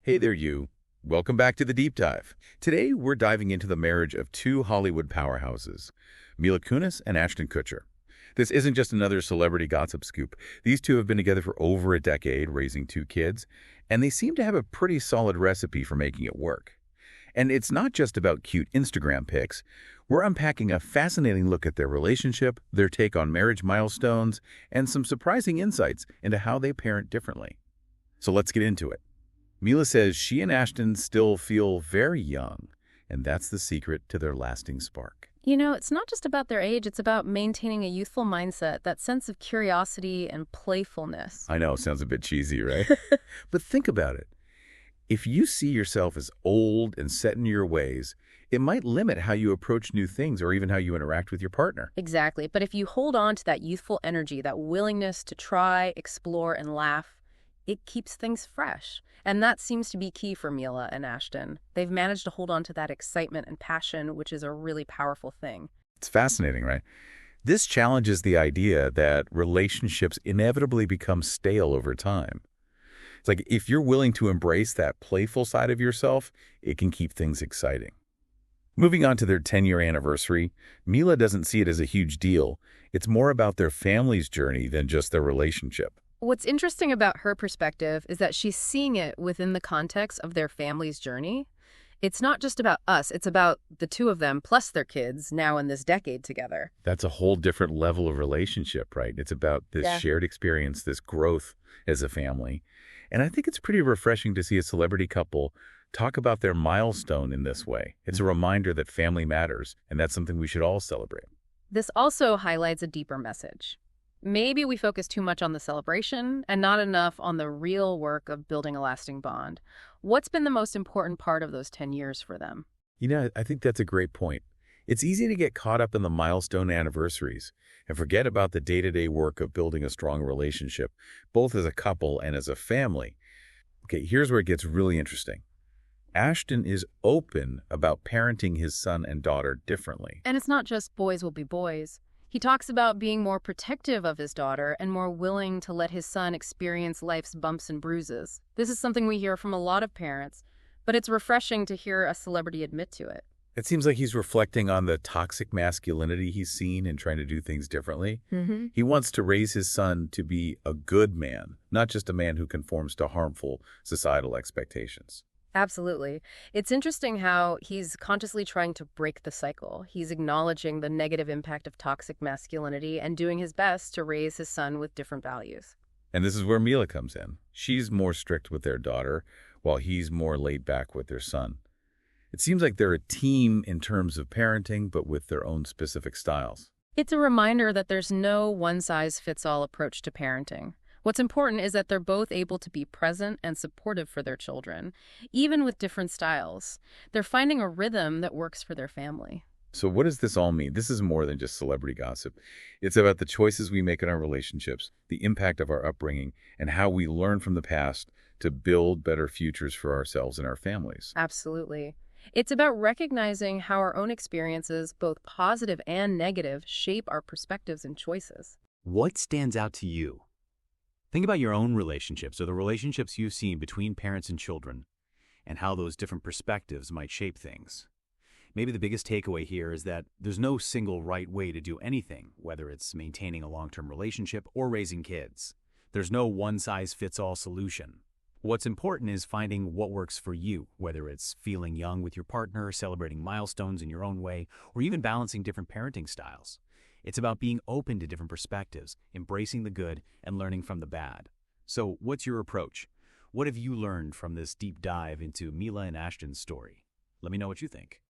Hey there, you. Welcome back to the Deep Dive. Today, we're diving into the marriage of two Hollywood powerhouses, Mila Kunis and Ashton Kutcher. This isn't just another celebrity gossip scoop. These two have been together for over a decade, raising two kids, and they seem to have a pretty solid recipe for making it work. And it's not just about cute Instagram pics. We're unpacking a fascinating look at their relationship, their take on marriage milestones, and some surprising insights into how they parent differently. So let's get into it. Mila says she and Ashton still feel very young, and that's the secret to their lasting spark. It's not just about their age, it's about maintaining a youthful mindset, that sense of curiosity and playfulness. I know, sounds a bit cheesy, right? But think about it. If you see yourself as old and set in your ways, it might limit how you approach new things or even how you interact with your partner. Exactly. But if you hold on to that youthful energy, that willingness to try, explore, and laugh, it keeps things fresh. And that seems to be key for Mila and Ashton. They've managed to hold on to that excitement and passion, which is a really powerful thing. It's fascinating, right? This challenges the idea that relationships inevitably become stale over time. It's like if you're willing to embrace that playful side of yourself, it can keep things exciting. Moving on to their 10-year anniversary, Mila doesn't see it as a huge deal. It's more about their family's journey than just their relationship. What's interesting about her perspective is that she's seeing it within the context of their family's journey. It's not just about us, it's about the two of them plus their kids now in this decade together. That's a whole different level of relationship, right? It's about this shared experience, this growth as a family. And I think it's pretty refreshing to see a celebrity couple talk about their milestone in this way. It's a reminder that family matters, and that's something we should all celebrate. This also highlights a deeper message. Maybe we focus too much on the celebration and not enough on the real work of building a lasting bond. What's been the most important part of those 10 years for them? I think that's a great point. It's easy to get caught up in the milestone anniversaries and forget about the day-to-day work of building a strong relationship, both as a couple and as a family. Okay, here's where it gets really interesting. Ashton is open about parenting his son and daughter differently. And it's not just boys will be boys. He talks about being more protective of his daughter and more willing to let his son experience life's bumps and bruises. This is something we hear from a lot of parents, but it's refreshing to hear a celebrity admit to it. It seems like he's reflecting on the toxic masculinity he's seen and trying to do things differently. He wants to raise his son to be a good man, not just a man who conforms to harmful societal expectations. Absolutely. It's interesting how he's consciously trying to break the cycle. He's acknowledging the negative impact of toxic masculinity and doing his best to raise his son with different values. And this is where Mila comes in. She's more strict with their daughter, while he's more laid back with their son. It seems like they're a team in terms of parenting, but with their own specific styles. It's a reminder that there's no one-size-fits-all approach to parenting. What's important is that they're both able to be present and supportive for their children, even with different styles. They're finding a rhythm that works for their family. So what does this all mean? This is more than just celebrity gossip. It's about the choices we make in our relationships, the impact of our upbringing, and how we learn from the past to build better futures for ourselves and our families. Absolutely. It's about recognizing how our own experiences, both positive and negative, shape our perspectives and choices. What stands out to you? Think about your own relationships or the relationships you've seen between parents and children and how those different perspectives might shape things. Maybe the biggest takeaway here is that there's no single right way to do anything, whether it's maintaining a long-term relationship or raising kids. There's no one-size-fits-all solution. What's important is finding what works for you, whether it's feeling young with your partner, celebrating milestones in your own way, or even balancing different parenting styles. It's about being open to different perspectives, embracing the good, and learning from the bad. So, what's your approach? What have you learned from this deep dive into Mila and Ashton's story? Let me know what you think.